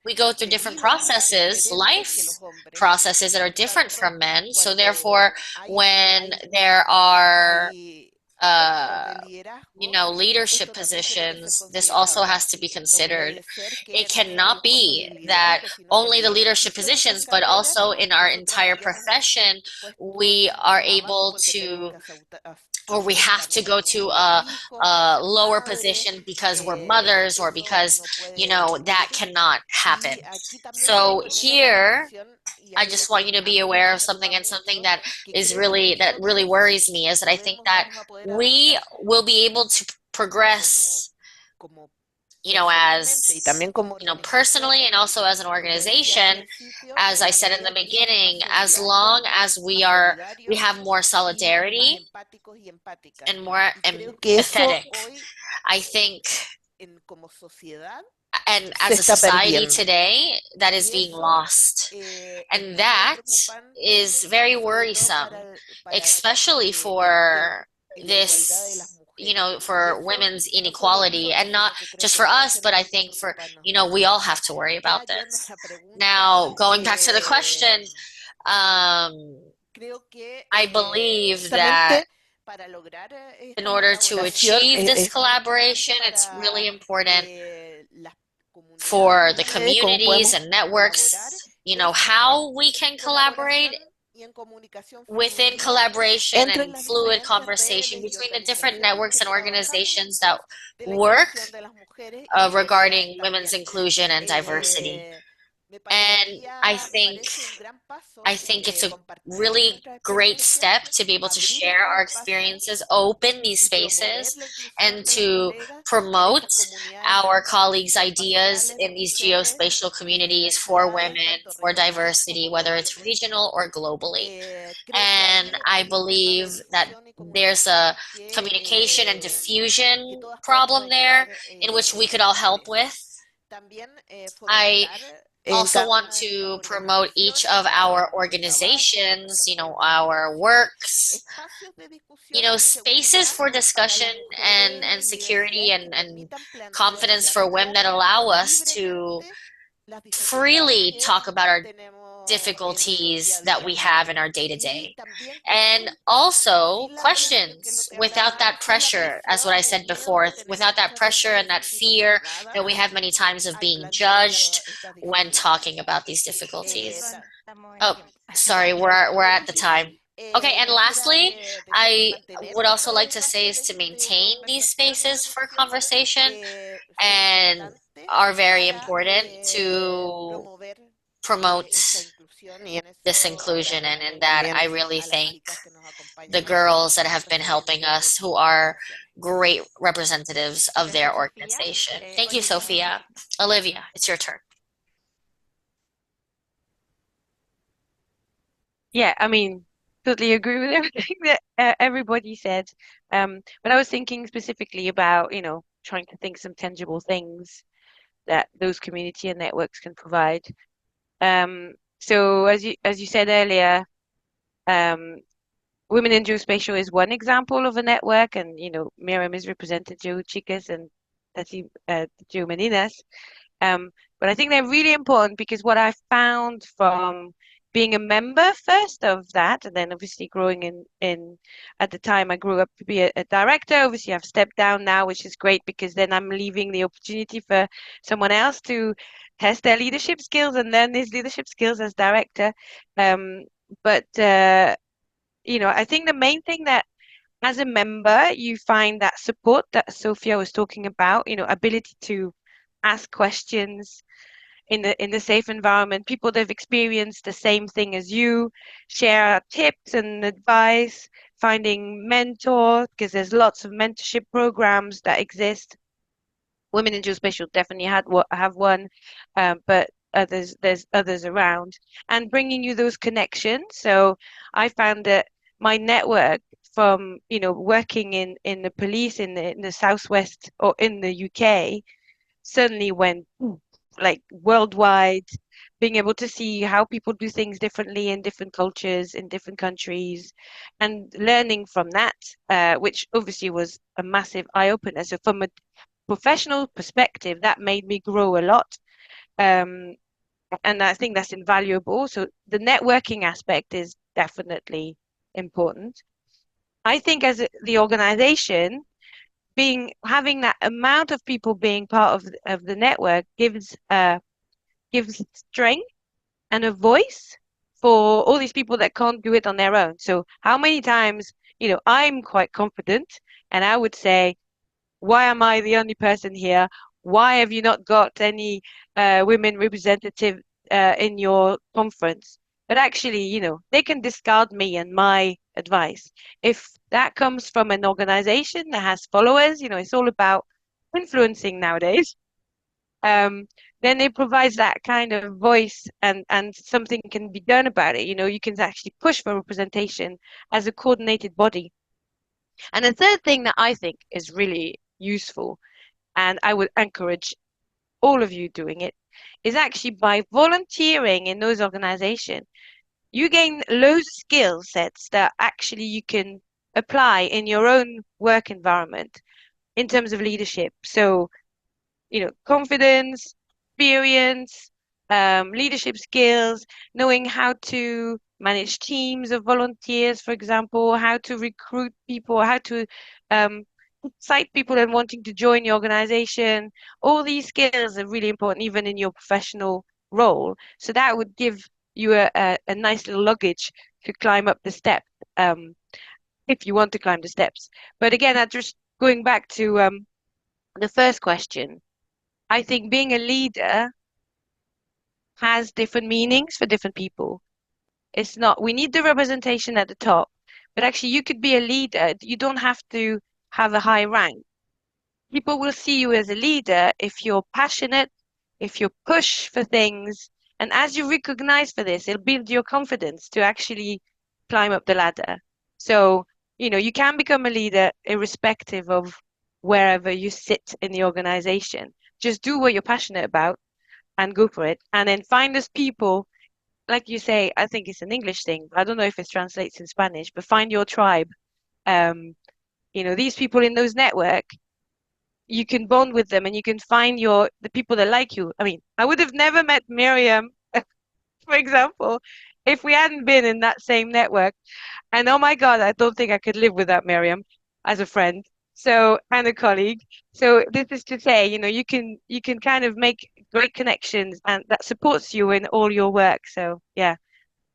we go through different processes, life processes that are different from men. So therefore, when there are leadership positions, this also has to be considered. It cannot be that only the leadership positions, but also in our entire profession, we are able to, or we have to go to a lower position because we're mothers or because, that cannot happen. So here, I just want you to be aware of something, and something that really worries me is that I think that we will be able to progress, personally and also as an organization, as I said in the beginning, as long as we have more solidarity and more empathetic. I think, and as a society today, that is being lost. And that is very worrisome, especially for this, for women's inequality, and not just for us, but I think for, we all have to worry about this. Now, going back to the question, I believe that in order to achieve this collaboration, it's really important for the communities and networks, how we can collaborate within collaboration and fluid conversation between the different networks and organizations that work regarding women's inclusion and diversity. And I think it's a really great step to be able to share our experiences, open these spaces, and to promote our colleagues' ideas in these geospatial communities for women, for diversity, whether it's regional or globally. And I believe that there's a communication and diffusion problem there in which we could all help with. I also want to promote each of our organizations, our works, spaces for discussion and security and confidence for women that allow us to freely talk about our difficulties that we have in our day-to-day. And also questions without that pressure, as what I said before, without that pressure and that fear that we have many times of being judged when talking about these difficulties. Oh, sorry, we're at the time. Okay, and lastly, I would also like to say is to maintain these spaces for conversation and are very important to promote this inclusion, and in that I really thank the girls that have been helping us, who are great representatives of their organization. Thank you, Sophia. Olivia, it's your turn. Yeah, I mean, totally agree with everything that everybody said. But I was thinking specifically about, trying to think some tangible things that those community and networks can provide. So as you said earlier, Women in Geospatial is one example of a network, and Miriam is represented Geochicas and Tati Geomeninas. But I think they're really important because what I found from being a member first of that, and then obviously growing in at the time I grew up to be a director. Obviously I've stepped down now, which is great because then I'm leaving the opportunity for someone else to test their leadership skills and learn these leadership skills as director. But I think the main thing that as a member you find that support that Sophia was talking about, ability to ask questions in the safe environment, people that have experienced the same thing as you, share tips and advice, finding mentors, because there's lots of mentorship programs that exist. Women in Geospatial definitely have one, but there's others around, and bringing you those connections. So I found that my network from, working in the police in the Southwest or in the UK suddenly went like worldwide, being able to see how people do things differently in different cultures, in different countries, and learning from that, which obviously was a massive eye-opener. So from a professional perspective, that made me grow a lot. And I think that's invaluable. So the networking aspect is definitely important. I think as the organization, having that amount of people being part of the network gives strength and a voice for all these people that can't do it on their own. So how many times, I'm quite confident and I would say, why am I the only person here? Why have you not got any women representative in your conference? But actually, they can discard me and my advice. If that comes from an organization that has followers, it's all about influencing nowadays. Then it provides that kind of voice and something can be done about it. You can actually push for representation as a coordinated body. And the third thing that I think is really useful, and I would encourage all of you doing it, is actually by volunteering in those organizations, you gain loads of skill sets that actually you can apply in your own work environment in terms of leadership. So, confidence, experience, leadership skills, knowing how to manage teams of volunteers, for example, how to recruit people, how to excite people and wanting to join your organization. All these skills are really important, even in your professional role. So that would give you a nice little luggage to climb up the step, if you want to climb the steps. But again, just going back to the first question, I think being a leader has different meanings for different people. It's not, we need the representation at the top, but actually you could be a leader. You don't have to have a high rank. People will see you as a leader if you're passionate, if you push for things, and as you recognize for this, it'll build your confidence to actually climb up the ladder. So, you can become a leader irrespective of wherever you sit in the organization. Just do what you're passionate about and go for it. And then find those people, like you say, I think it's an English thing, but I don't know if it translates in Spanish, but find your tribe. These people in those network, you can bond with them and you can find the people that like you. I mean, I would have never met Miriam, for example, if we hadn't been in that same network. And oh my God, I don't think I could live without Miriam as a friend. So, and a colleague. So this is to say, you can kind of make great connections and that supports you in all your work. So yeah,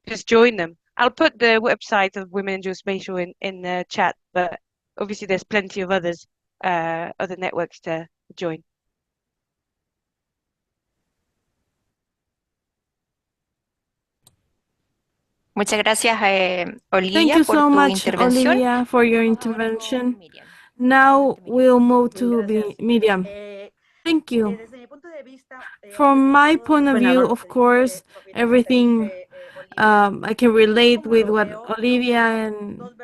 just join them. I'll put the website of Women in Geospatial in the chat, but obviously there's plenty of other networks to join. Muchas gracias, Thank Olivia, you por so tu much, intervención. Olivia, for your intervention. Now we'll move to Miriam. Thank you. From my point of view, of course, everything I can relate with what Olivia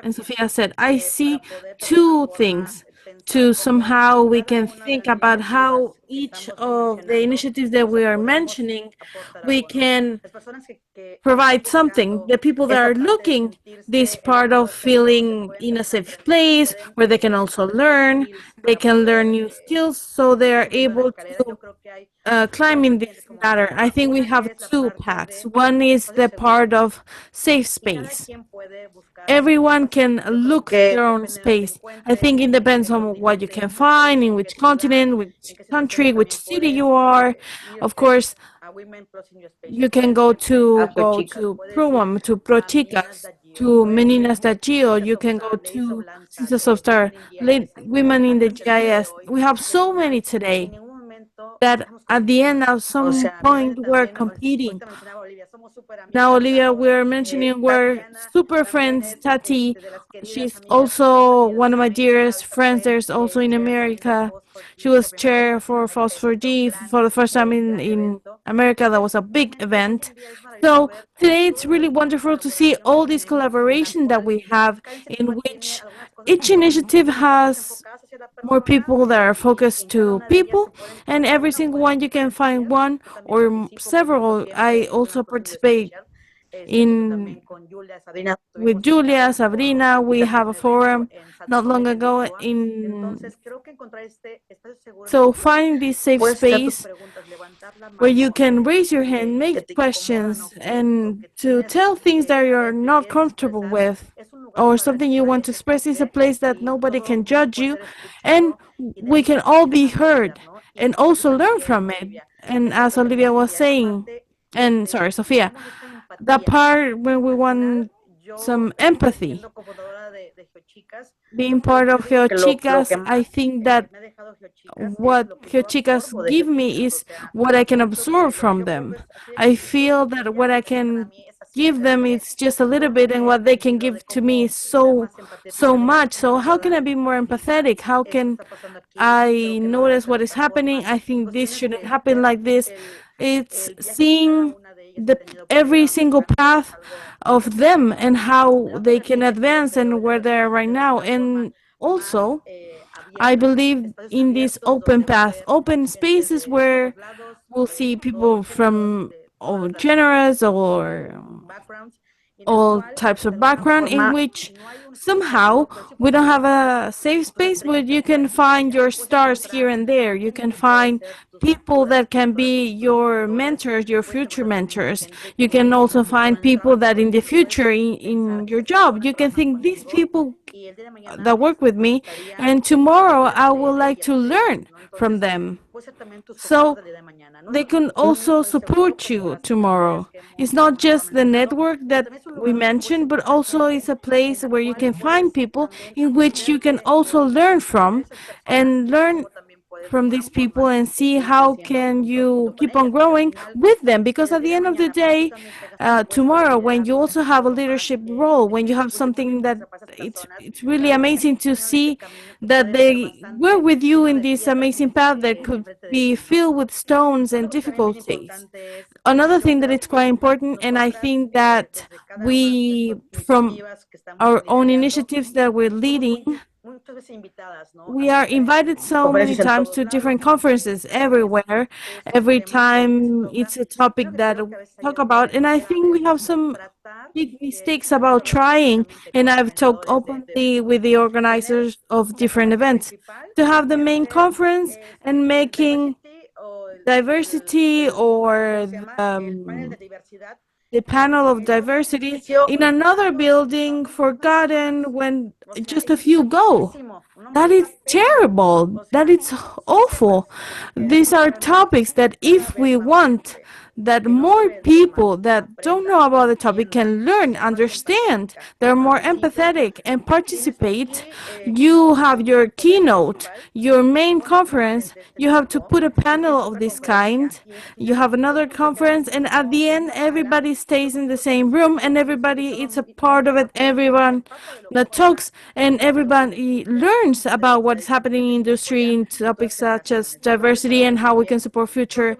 and Sofia said. I see two things to somehow we can think about how each of the initiatives that we are mentioning, we can provide something. The people that are looking this part of feeling in a safe place where they can also learn, they can learn new skills, so they are able to climbing this ladder. I think we have two paths. One is the part of safe space. Everyone can look their own space. I think it depends on what you can find, in which continent, which country, which city you are. Of course, you can go to Pruam, to Prochicas, to Meninas da Geo. You can go to Sisters of Star, Women in the GIS. We have so many today that at the end of some point we're competing. Now, Olivia, we're mentioning we're super friends. Tati, she's also one of my dearest friends. There's also in America. She was chair for Phosphor G for the first time in America. That was a big event. So today it's really wonderful to see all this collaboration that we have, in which each initiative has more people that are focused to people, and every single one you can find one or several. I also participate in with Julia, Sabrina. We have a forum not long ago in, so finding this safe space where you can raise your hand, make questions, and to tell things that you're not comfortable with or something you want to express, is a place that nobody can judge you, and we can all be heard and also learn from it. And as Olivia was saying, and sorry, Sophia, that part when we want some empathy, being part of Geochicas, I think that what Geochicas give me is what I can absorb from them. I feel that what I can give them is just a little bit, and what they can give to me is so much. So how can I be more empathetic? How can I notice what is happening? I think this shouldn't happen like this. It's seeing the every single path of them and how they can advance and where they are right now. And also, I believe in this open path, open spaces where we'll see people from all genres or all types of background, in which somehow we don't have a safe space, but you can find your stars here and there. You can find people that can be your mentors, your future mentors. You can also find people that in the future, in your job, you can think these people that work with me, and tomorrow I would like to learn from them. So they can also support you tomorrow. It's not just the network that we mentioned, but also it's a place where you can find people in which you can also learn from, and learn from these people and see how can you keep on growing with them. Because at the end of the day, tomorrow, when you also have a leadership role, when you have something that it's really amazing to see that they were with you in this amazing path that could be filled with stones and difficulties. Another thing that is quite important, and I think that we, from our own initiatives that we're leading, we are invited so many times to different conferences everywhere. Every time it's a topic that we talk about, and I think we have some big mistakes about trying, and I've talked openly with the organizers of different events, to have the main conference and making diversity or the panel of diversity in another building forgotten when just a few go. That is terrible. That is awful. These are topics that if we want that more people that don't know about the topic can learn, understand, they're more empathetic and participate, you have your keynote, your main conference, you have to put a panel of this kind, you have another conference, and at the end everybody stays in the same room and everybody is a part of it, everyone that talks and everybody learns about what's happening in industry in topics such as diversity and how we can support future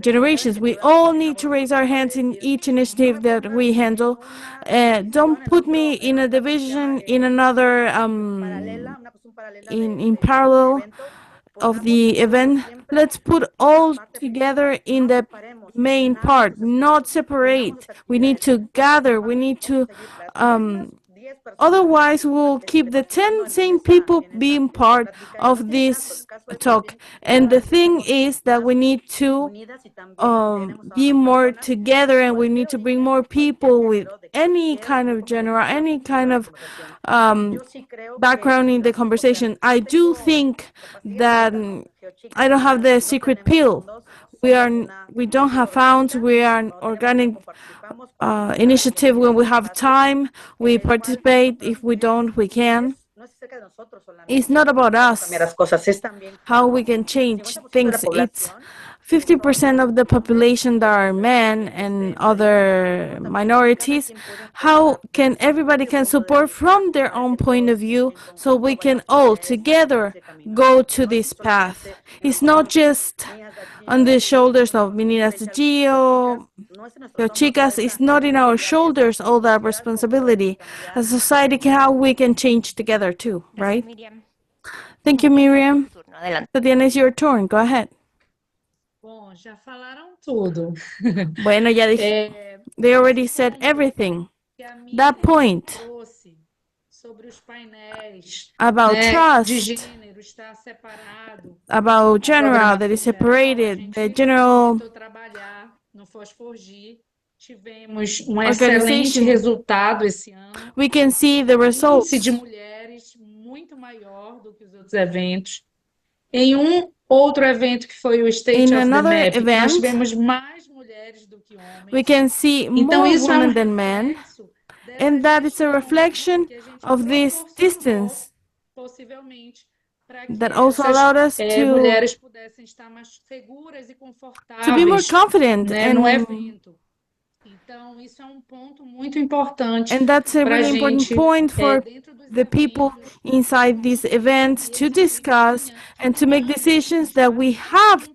generations. We all need to raise our hands in each initiative that we handle. Don't put me in a division in another in parallel of the event. Let's put all together in the main part, not separate. We need to gather. We need to otherwise, we'll keep the 10 same people being part of this talk. And the thing is that we need to be more together, and we need to bring more people with any kind of genre, any kind of background in the conversation. I do think that I don't have the secret pill. We don't have found. We are an organic initiative. When we have time, we participate. If we don't, we can. It's not about us, how we can change things. It's 50% of the population that are men and other minorities, how can everybody can support from their own point of view so we can all together go to this path? It's not just on the shoulders of Meninas de Geochicas, it's not in our shoulders all that responsibility. As a society, how we can change together too, right? Miriam. Thank you, Miriam. Turno, adelante. Tatiana, it's your turn. Go ahead. Bom, já falaram tudo. Bueno, ya dije, they already said everything. Que a That Miriam point trouxe sobre os painéis, about né, de trust, gênero estar separado. about general that is A separated, the gente general tentou trabalhar no Fosforgi, tivemos um excelente organization. resultado esse ano. We can see the Índice results. de mulheres muito maior do que os outros eventos. Em outro evento que foi o State In of the another Map, nós event, tivemos mais mulheres do que homens. we can see Então more isso é women than men, reflexo dessa and that is a gestão reflection que a gente of this proporcionou, distance possivelmente, para que that also essas allowed us to mulheres pudessem estar mais seguras e be more confortáveis, confident, né, no evento. Então, isso é um ponto muito importante and that's a para a really important gente, point for dentro dos the people eventos, inside these events e to esse eventos discuss tinha and to make homens decisions that we estavam have.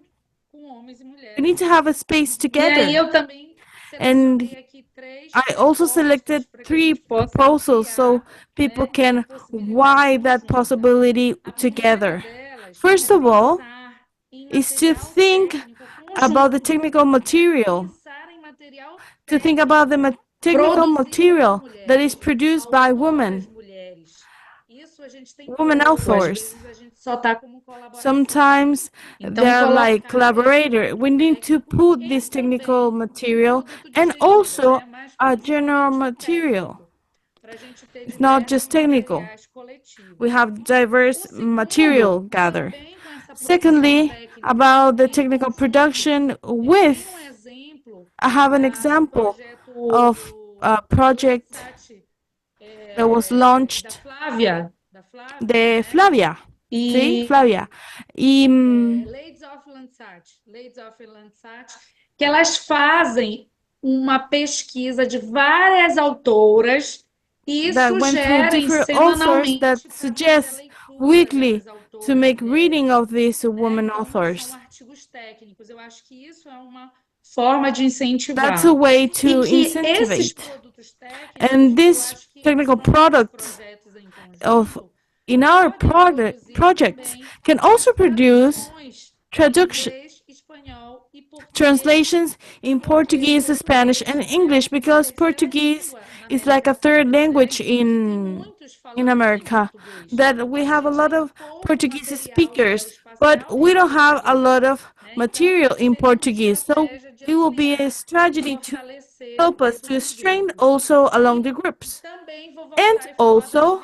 com homens e We mulheres. need to have a space E aí together. eu também And selecionei aqui três I also propostas selected para que a 3 gente possa proposals so ampliar, people né, can essa possibilidade why that conjunta. possibility A together. primeira delas First é of all, pensar em is to material think técnico about the conjunto, technical material, pensar em material to think about the technical produzido material por that is mulheres, produced by women, autoras mulheres. Isso a gente tem women pouco, às authors. vezes a gente só está como colaboração. Sometimes Então, they're like colocar collaborator. esse We need to técnico put e this também technical material produto de and gênero, also né, mas a general principalmente material. técnico, pra gente ter It's not diversos just technical. materiais coletivos. We have diverse O segundo, material gathered. também com essa produção Secondly, técnica about the em technical conjunto, production eu with, tenho exemplo I have an do example projeto of a project Landsat, that was da launched, Flávia, de né? Flavia. Sí, E Flavia. Y Ladies of Landsat, que elas fazem uma pesquisa de várias autoras e that went through sugerem different authors semanalmente that para fazer a suggest leitura weekly dessas autoras, to make reading mulheres, of these né? women Então, authors. são artigos técnicos. Eu acho que isso é uma forma de incentivar. That's a way E to que esses incentivize. produtos técnicos, And eu these acho que technical nos nossos products projetos em of conjunto, in our podem produzir projects também can also as produce traduções em traduction inglês, espanhol e português, translations in porque Portuguese, Spanish, and English, because Portuguese is like a third language in America. That we have a lot of Portuguese speakers, but we don't have a lot of material in Portuguese. So it will be a strategy to help us to strengthen also along the groups. And also,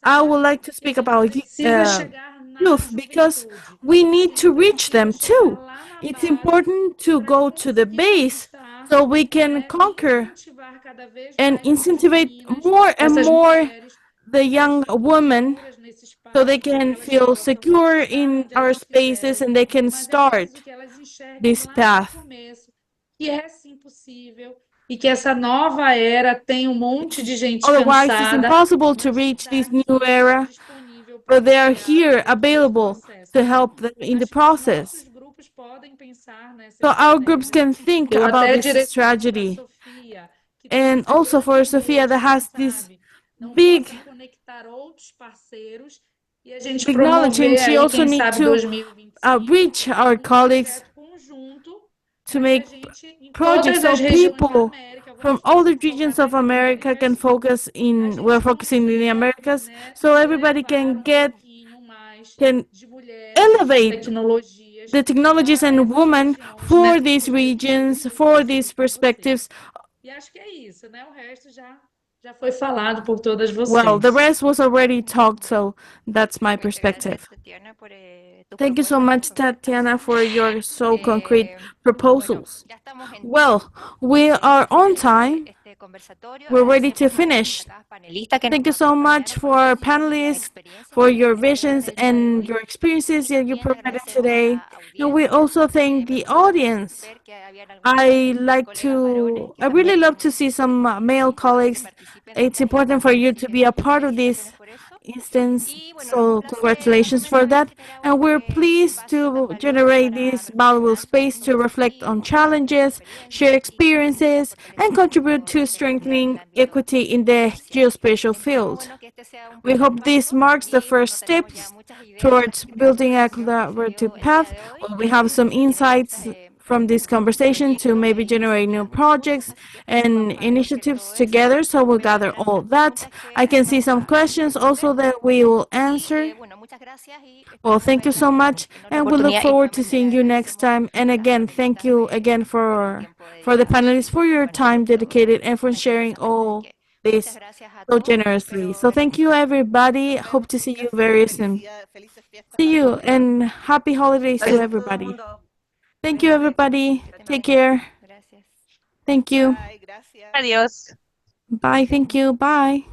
I would like to speak about youth because we need to reach them too. It's important to go to the base so we can conquer and incentivize more and more the young women so they can feel secure in our spaces and they can start this path. Que é sim possível e que essa nova era tem monte de gente Otherwise, it's cansada, impossible to reach this new era, but they are here available to help them in the process. So our groups can think about this strategy. And also for Sofia that has this big knowledge, and she also needs to reach our colleagues to make projects so people from all the regions of America can focus in, we're focusing in the Americas, so everybody can elevate the technologies and women for these regions, for these perspectives. Well, the rest was already talked, so that's my perspective. Thank you so much, Tatiana, for your so concrete proposals. Well, we are on time, we're ready to finish. Thank you so much for our panelists, for your visions and your experiences that you provided today. And we also thank the audience. I really love to see some male colleagues. It's important for you to be a part of this instance, so congratulations for that. And we're pleased to generate this valuable space to reflect on challenges, share experiences, and contribute to strengthening equity in the geospatial field. We hope this marks the first steps towards building a collaborative path. We have some insights from this conversation to maybe generate new projects and initiatives together, so we'll gather all that. I can see some questions also that we will answer. Well, thank you so much, and we look forward to seeing you next time. And again, thank you again for the panelists for your time dedicated and for sharing all this so generously. So thank you, everybody. Hope to see you very soon. See you, and happy holidays to everybody. Thank you, everybody. Take care. Thank you. Adios. Bye. Thank you. Bye.